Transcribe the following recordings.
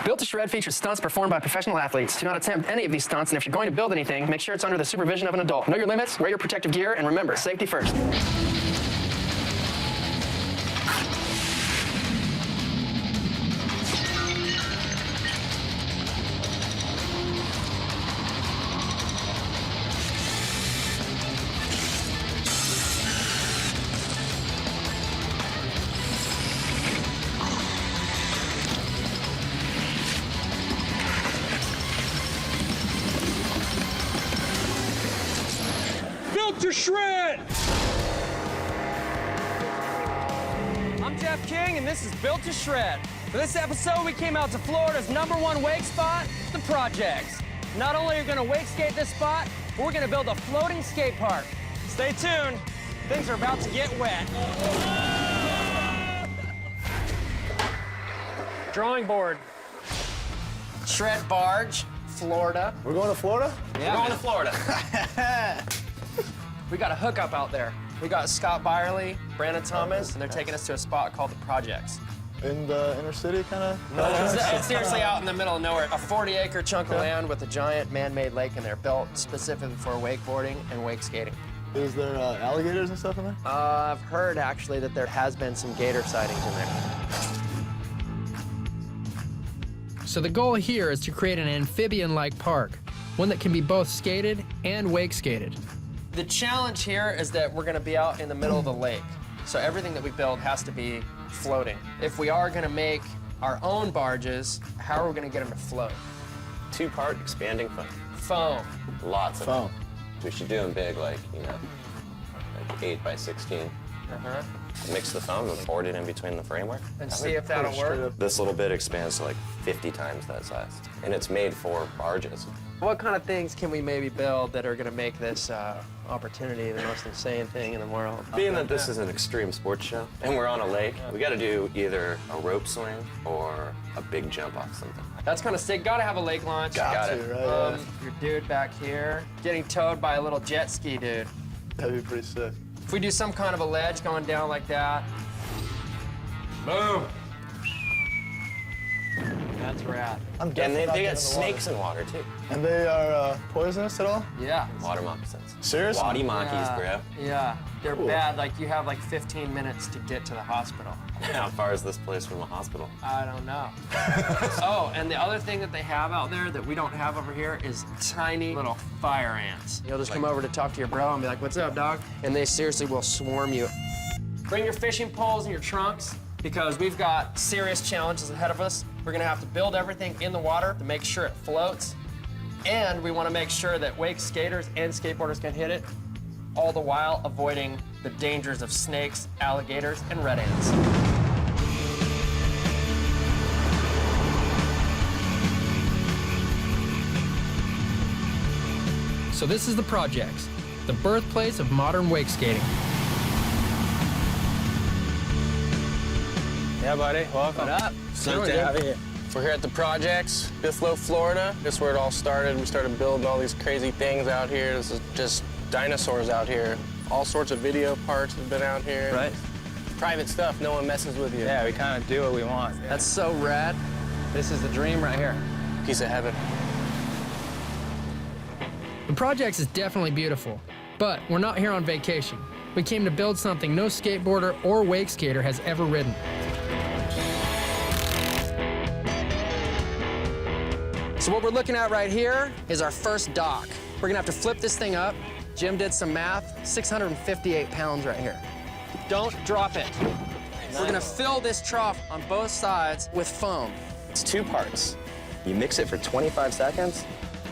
Built to Shred features stunts performed by professional athletes. Do not attempt any of these stunts, and if you're going to build anything, make sure it's under the supervision of an adult. Know your limits, wear your protective gear, and remember, safety first. To shred! I'm Jeff King, and this is Built to Shred. For this episode, we came out to Florida's #1 wake spot, the Projects. Not only are we going to wake skate this spot, but we're going to build a floating skate park. Stay tuned. Things are about to get wet. Drawing board. Shred barge, Florida. We're going to Florida? Yeah, we're going to Florida. We got a hookup out there. We got Scott Byerly, Brandon Thomas, and they're taking us to a spot called the Projects. In the inner city, kind of? It's seriously out in the middle of nowhere. A 40-acre chunk of land with a giant man-made lake in there, built specifically for wakeboarding and wake skating. Is there alligators and stuff in there? I've heard, actually, that there has been some gator sightings in there. So the goal here is to create an amphibian-like park, one that can be both skated and wake skated. The challenge here is that we're gonna be out in the middle of the lake. So everything that we build has to be floating. If we are gonna make our own barges, how are we gonna get them to float? Two-part expanding foam. Foam. Lots of Foam. it. We should do them big, like, like 8 by 16. Uh-huh. Mix the foam and board it in between the framework. And see if that'll work. This little bit expands to like 50 times that size. And it's made for barges. What kind of things can we maybe build that are gonna make this opportunity the most insane thing in the world? Being that this is an extreme sports show and we're on a lake, we gotta do either a rope swing or a big jump off something. That's kind of sick. Gotta have a lake launch. Got it. Right? Your dude back here getting towed by a little jet ski dude. That'd be pretty sick. If we do some kind of a ledge going down like that, boom. That's rad. I'm And definitely not they getting got in the snakes in water too. water. And they are poisonous at all? Yeah. Water moccasins. Seriously? Water monkeys, bro. Yeah. They're Cool. bad. Like, you have like 15 minutes to get to the hospital. How far is this place from a hospital? I don't know. Oh, and the other thing that they have out there that we don't have over here is tiny little fire ants. You'll just come over to talk to your bro and be like, "What's up, dog?" And they seriously will swarm you. Bring your fishing poles and your trunks, because we've got serious challenges ahead of us. We're gonna have to build everything in the water to make sure it floats. And we wanna make sure that wake skaters and skateboarders can hit it, all the while avoiding the dangers of snakes, alligators, and red ants. So this is the Projects, the birthplace of modern wake skating. Yeah, buddy. Welcome. What up? Stoked to have you. We're here at the Projects, Bithlow, Florida. This is where it all started. We started building all these crazy things out here. This is just dinosaurs out here. All sorts of video parts have been out here. Right. Private stuff. No one messes with you. Yeah, we kind of do what we want. That's so rad. This is the dream right here. Piece of heaven. The Projects is definitely beautiful, but we're not here on vacation. We came to build something no skateboarder or wake skater has ever ridden. So what we're looking at right here is our first dock. We're gonna have to flip this thing up. Jim did some math, 658 pounds right here. Don't drop it. We're gonna fill this trough on both sides with foam. It's 2 parts. You mix it for 25 seconds.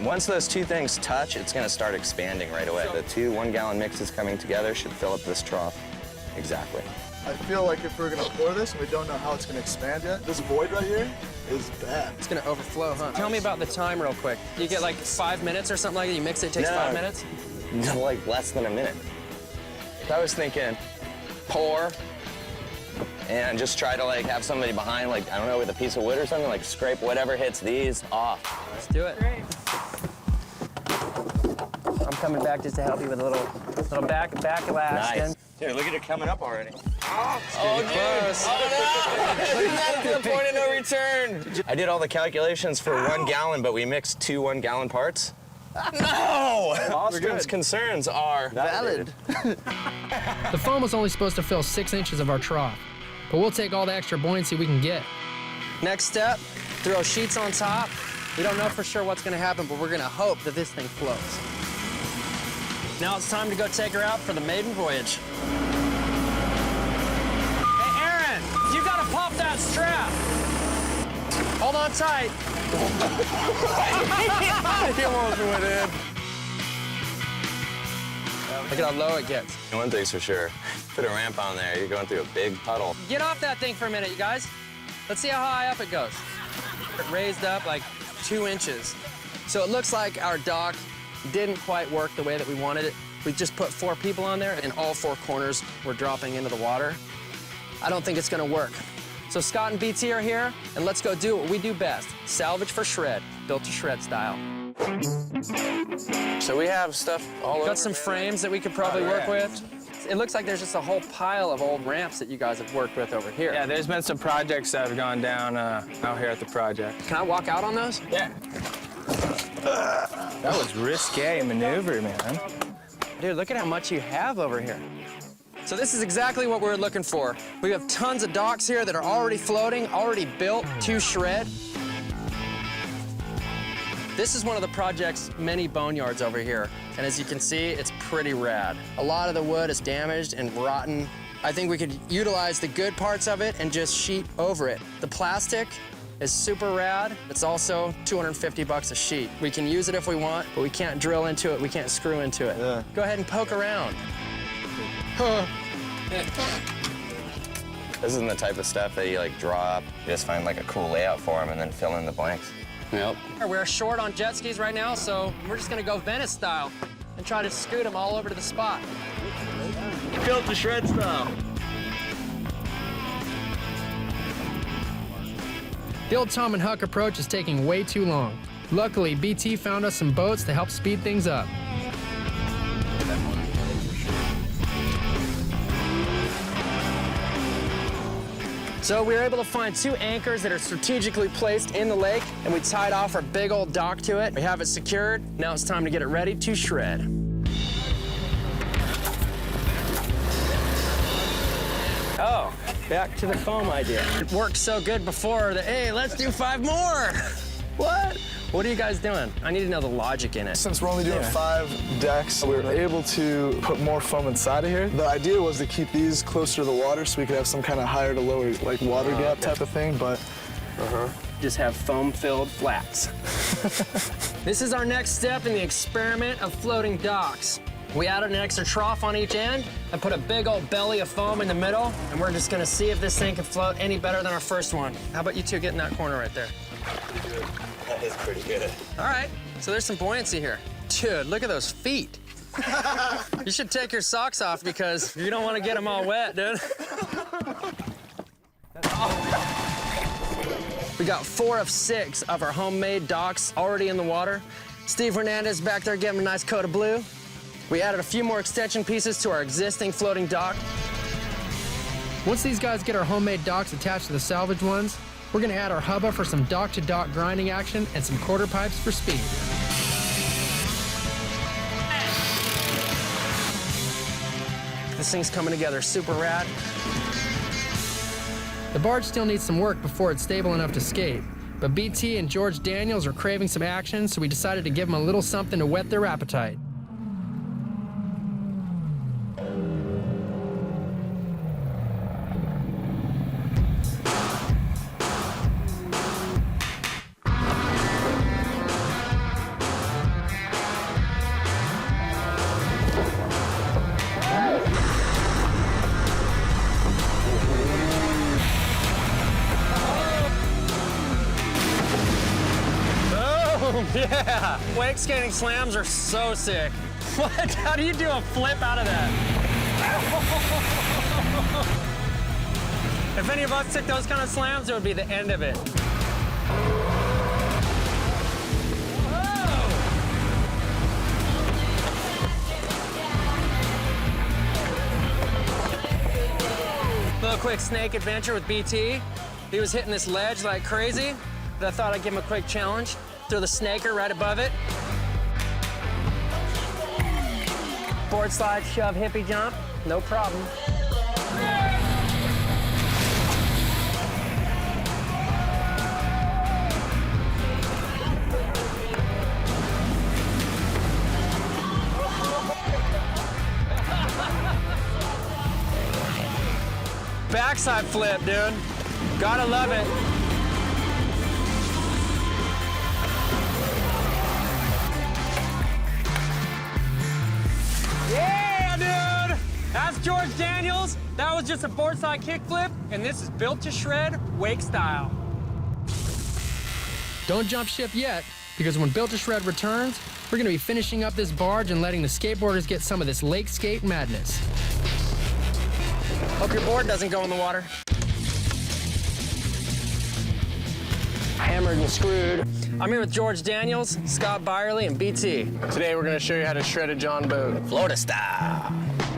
Once those 2 things touch, it's gonna start expanding right away. The 2 1-gallon mixes coming together should fill up this trough. Exactly. I feel like if we're gonna pour this and we don't know how it's gonna expand yet, this void right here is bad. It's gonna overflow, huh? Tell me about the time real quick. You get like 5 minutes or something like that? You mix it, it takes No. 5 minutes? Like less than a minute. I was thinking pour and just try to like have somebody behind, like, I don't know, with a piece of wood or something, like scrape whatever hits these off. Let's do it. Great. I'm coming back just to help you with a little back elast. Nice. Dude, look at it coming up already. Oh, dude. Oh, no. That's the point of no return. I did all the calculations for 1 gallon, but we mixed 2 1-gallon parts. No! Austin's concerns are Valid. The foam was only supposed to fill 6 inches of our trough, but we'll take all the extra buoyancy we can get. Next step, throw sheets on top. We don't know for sure what's gonna happen, but we're gonna hope that this thing floats. Now it's time to go take her out for the maiden voyage. Hey, Aaron, you gotta pop that strap. Hold on tight. He almost went in. Look at how low it gets. one thing's for sure. Put a ramp on there, you're going through a big puddle. Get off that thing for a minute, you guys. Let's see how high up it goes. It raised up like 2 inches. So it looks like our dock didn't quite work the way that we wanted it. We just put 4 people on there and all 4 corners were dropping into the water. I don't think it's gonna work. So Scott and BT are here, and let's go do what we do best. Salvage for shred, built to shred style. So we have stuff all over. Got some frames that we could probably work with. It looks like there's just a whole pile of old ramps that you guys have worked with over here. Yeah, there's been some projects that have gone down out here at the project. Can I walk out on those? Yeah. That was risque maneuver, man. Dude, look at how much you have over here. So this is exactly what we're looking for. We have tons of docks here that are already floating, already built to shred. This is one of the project's many boneyards over here. And as you can see, it's pretty rad. A lot of the wood is damaged and rotten. I think we could utilize the good parts of it and just sheet over it. The plastic is super rad. It's also 250 bucks a sheet. We can use it if we want, but we can't drill into it, we can't screw into it. Yeah. Go ahead and poke around. This isn't the type of stuff that you like draw up. You just find like a cool layout for them and then fill in the blanks. Yep. We're short on jet skis right now, so we're just gonna go Venice style and try to scoot them all over to the spot. Built to shred style. The old Tom and Huck approach is taking way too long. Luckily, BT found us some boats to help speed things up. So we were able to find 2 anchors that are strategically placed in the lake, and we tied off our big old dock to it. We have it secured. Now it's time to get it ready to shred. Oh, back to the foam idea. It worked so good before that, hey, let's do 5 more. What? What are you guys doing? I need to know the logic in it. Since we're only doing 5 decks, we were able to put more foam inside of here. The idea was to keep these closer to the water so we could have some kind of higher to lower, like water gap type of thing, but Just have foam-filled flats. This is our next step in the experiment of floating docks. We added an extra trough on each end and put a big old belly of foam in the middle, and we're just gonna see if this thing can float any better than our first one. How about you two get in that corner right there? That is pretty good. All right, so there's some buoyancy here. Dude, look at those feet. You should take your socks off because you don't want to get them all wet, dude. We got 4 of 6 of our homemade docks already in the water. Steve Hernandez back there giving a nice coat of blue. We added a few more extension pieces to our existing floating dock. Once these guys get our homemade docks attached to the salvage ones, we're gonna add our hubba for some dock-to-dock grinding action and some quarter pipes for speed. This thing's coming together super rad. The barge still needs some work before it's stable enough to skate, but BT and George Daniels are craving some action, so we decided to give them a little something to whet their appetite. Yeah, wake skating slams are so sick. What? How do you do a flip out of that? If any of us took those kind of slams, it would be the end of it. quick snake adventure with BT. He was hitting this ledge like crazy, but I thought I'd give him a quick challenge. Throw the snaker right above it. Board slide, shove, hippie jump, no problem. Backside flip, dude. Gotta love it. Yeah, dude! That's George Daniels. That was just a boardside kickflip, and this is built to shred, wake style. Don't jump ship yet, because when Built to Shred returns, we're gonna be finishing up this barge and letting the skateboarders get some of this lake skate madness. Hope your board doesn't go in the water. Hammered and screwed. I'm here with George Daniels, Scott Byerly, and BT. Today we're gonna show you how to shred a John boat. Florida style.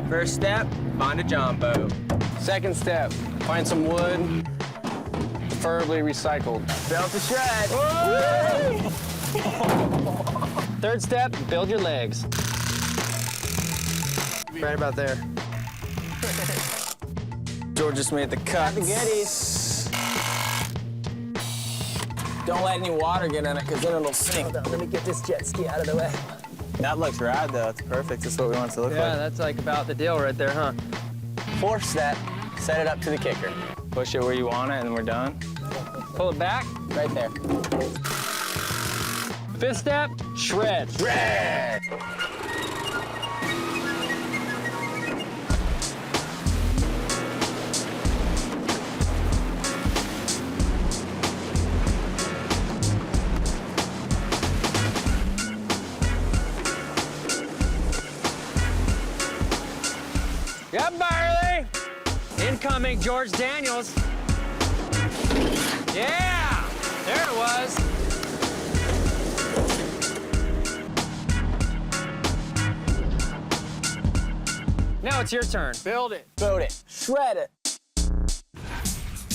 First step, find a John boat. Second step, find some wood, preferably recycled. Built to shred. Third step, build your legs. Right about there. George just made the cut. The goodies. Don't let any water get in it, because then it'll sink. Let me get this jet ski out of the way. That looks rad, though. It's perfect. That's what we want it to look Yeah, like. that's like about the deal right there, huh? Fourth step, set it up to the kicker. Push it where you want it, and we're done. Pull it back. Right there. Fifth step, shred. Shred! Yep, Byerly. Incoming George Daniels. Yeah, there it was. Now it's your turn. Build it. Build it. Shred it.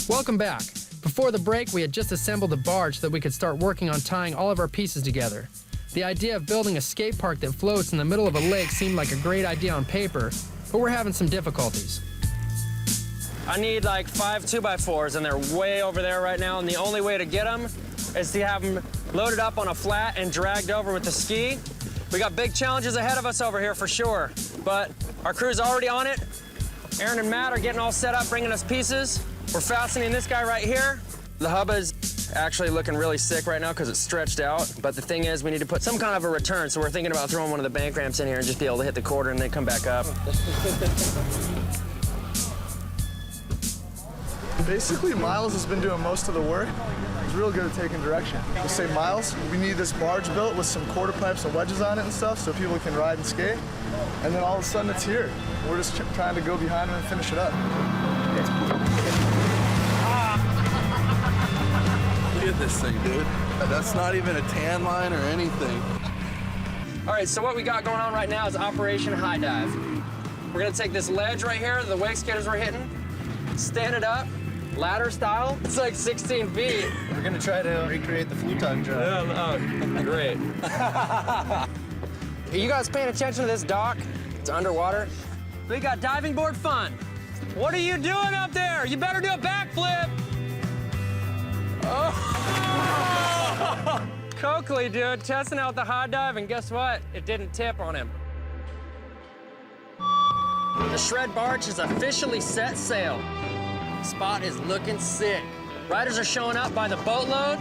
Welcome back. Before the break, we had just assembled the barge so that we could start working on tying all of our pieces together. The idea of building a skate park that floats in the middle of a lake seemed like a great idea on paper, but we're having some difficulties. I need like 5 2x4s, and they're way over there right now, and the only way to get them is to have them loaded up on a flat and dragged over with the ski. We got big challenges ahead of us over here for sure, but our crew's already on it. Aaron and Matt are getting all set up, bringing us pieces. We're fastening this guy right here. The hub is actually looking really sick right now because it's stretched out, but the thing is we need to put some kind of a return, so we're thinking about throwing one of the bank ramps in here and just be able to hit the quarter and then come back up. Basically, Miles has been doing most of the work. He's real good at taking direction. We'll say, Miles, we need this barge built with some quarter pipes and wedges on it and stuff so people can ride and skate. And then all of a sudden it's here. We're just trying to go behind him and finish it up. Look at this thing, dude. That's not even a tan line or anything. All right, so what we got going on right now is Operation High Dive. We're gonna take this ledge right here, the wake skaters were hitting, stand it up, ladder style. It's like 16 feet. We're gonna try to recreate the futon drive. Oh, great. Are you guys paying attention to this dock? It's underwater. We got diving board fun. What are you doing up there? You better do a backflip. Oh! Coakley, dude, testing out the high dive, and guess what? It didn't tip on him. The shred barge has officially set sail. Spot is looking sick. Riders are showing up by the boatload.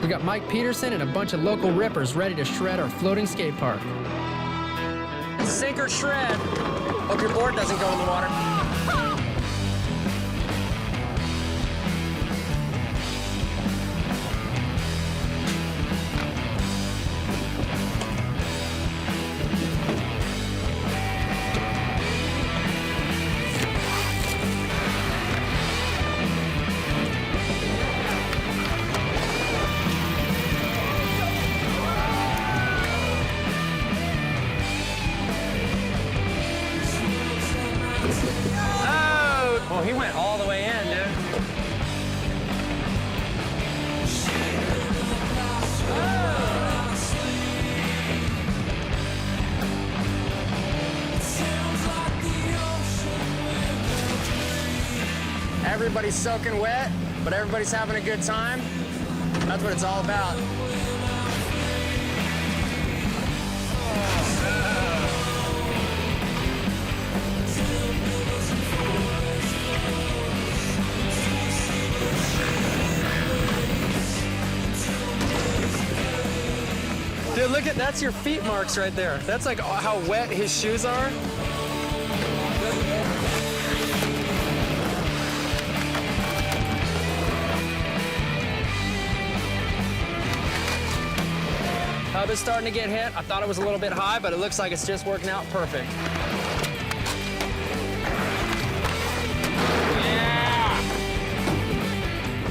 We got Mike Peterson and a bunch of local rippers ready to shred our floating skate park. Sink or shred. Hope your board doesn't go in the water. everybody's soaking wet, but everybody's having a good time. That's what it's all about. Dude, look at, that's your feet marks right there. That's like how wet his shoes are. Hub is starting to get hit. I thought it was a little bit high, but it looks like it's just working out perfect. Yeah!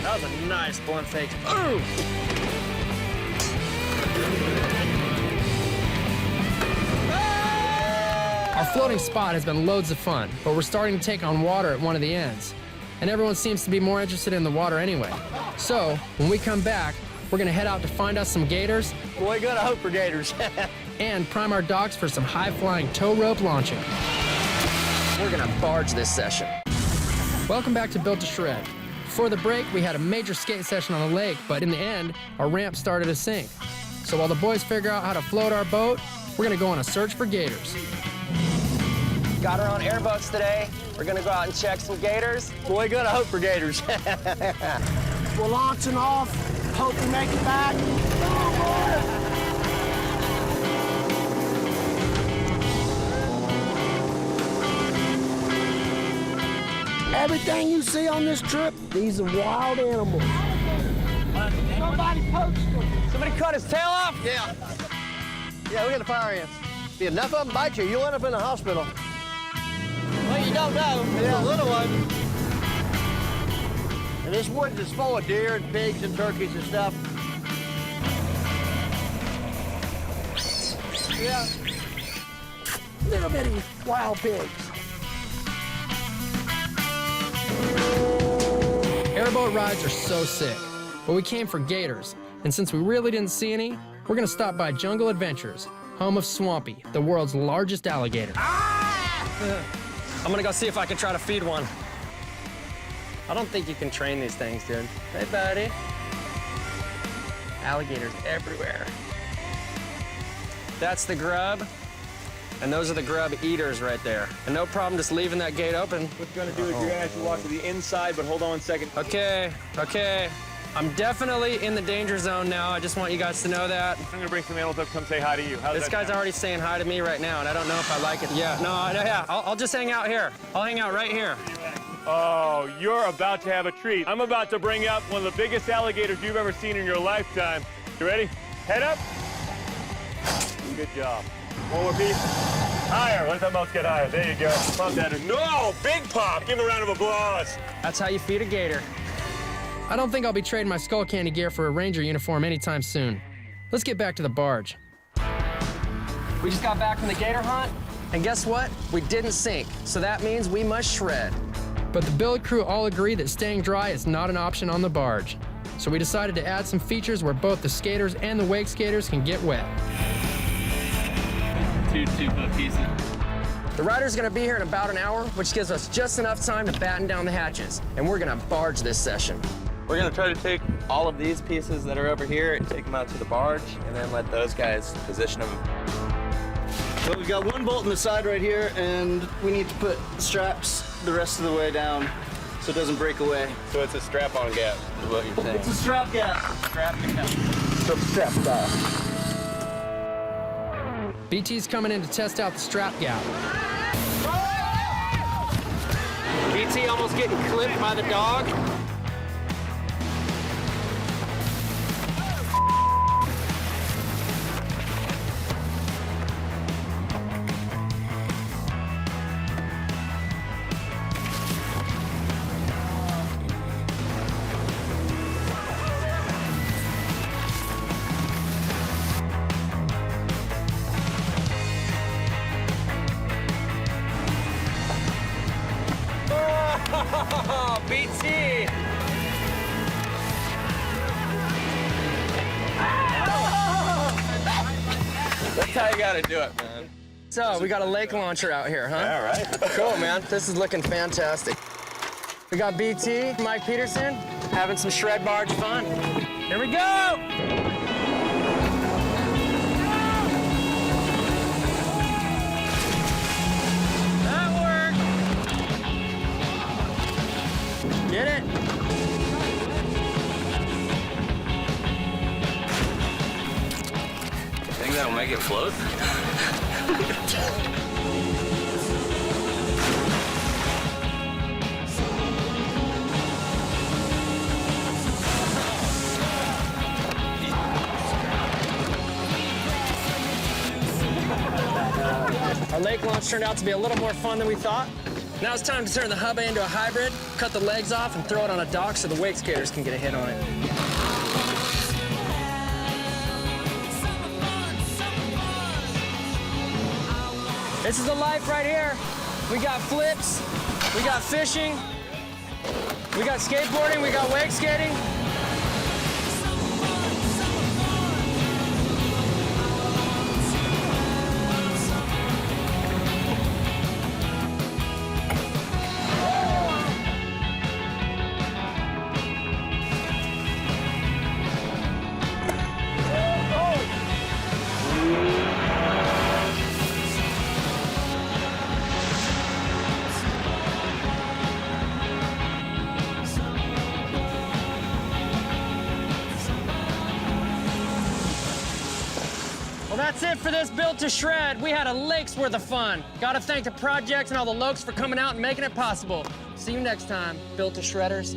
That was a nice blunt fake. Ooh! Our floating spot has been loads of fun, but we're starting to take on water at one of the ends. And everyone seems to be more interested in the water anyway. So, when we come back, we're gonna head out to find us some gators. Boy, gotta hope for gators. And prime our dogs for some high-flying tow rope launching. We're gonna barge this session. Welcome back to Built to Shred. Before the break, we had a major skate session on the lake, but in the end, our ramp started to sink. So while the boys figure out how to float our boat, we're gonna go on a search for gators. Got our own airboats today. We're gonna go out and check some gators. Boy, gotta hope for gators. We're launching off. Hope we make it back. Everything you see on this trip, these are wild animals. Somebody poached them. Somebody cut his tail off? Yeah, we got a fire ants. If enough of them bite you, you'll end up in the hospital. Well, you don't know. It's a little one. And this woods is full of deer and pigs and turkeys and stuff. Yeah. Little bitty wild pigs. Airboat rides are so sick, but we came for gators, and since we really didn't see any, we're gonna stop by Jungle Adventures, home of Swampy, the world's largest alligator. I'm gonna go see if I can try to feed one. I don't think you can train these things, dude. Hey, buddy. Alligators everywhere. That's the grub, and those are the grub eaters right there. And no problem just leaving that gate open. What you're gonna do is you're gonna have to walk to the inside, but hold on 1 second. Okay. I'm definitely in the danger zone now. I just want you guys to know that. I'm gonna bring some animals up, come say hi to you. How's This that guy's sound? already saying hi to me right now, and I don't know if I like it. Yeah, I'll just hang out here. I'll hang out right here. Oh, you're about to have a treat. I'm about to bring up one of the biggest alligators you've ever seen in your lifetime. You ready? Head up. Good job. One more piece. Higher. Let that mouse get higher. There you go. Pump that in. No! Big pop! Give him a round of applause. That's how you feed a gator. I don't think I'll be trading my skull candy gear for a ranger uniform anytime soon. Let's get back to the barge. We just got back from the gator hunt, and guess what? We didn't sink, so that means we must shred. But the billet crew all agree that staying dry is not an option on the barge. So we decided to add some features where both the skaters and the wake skaters can get wet. Two foot pieces. The rider's gonna be here in about an hour, which gives us just enough time to batten down the hatches, and we're gonna barge this session. We're gonna try to take all of these pieces that are over here and take them out to the barge, and then let those guys position them. So we've got one bolt in the side right here, and we need to put straps the rest of the way down so it doesn't break away. So it's a strap-on gap, is what you're saying. It's a strap gap. Strap that. BT's coming in to test out the strap gap. BT almost getting clipped by the dog. Oh, BT! That's how you gotta do it, man. So, we got a lake launcher out here, huh? All right. Cool, man. This is looking fantastic. We got BT, Mike Peterson, having some shred barge fun. Here we go! That worked. Get it? Think that'll make it float? Our lake launch turned out to be a little more fun than we thought. Now it's time to turn the hub into a hybrid, cut the legs off, and throw it on a dock so the wake skaters can get a hit on it. This is the life right here. We got flips, we got fishing, we got skateboarding, we got wake skating. Well, that's it for this Built to Shred. We had a lake's worth of fun. Gotta thank the projects and all the lokes for coming out and making it possible. See you next time, Built to Shredders.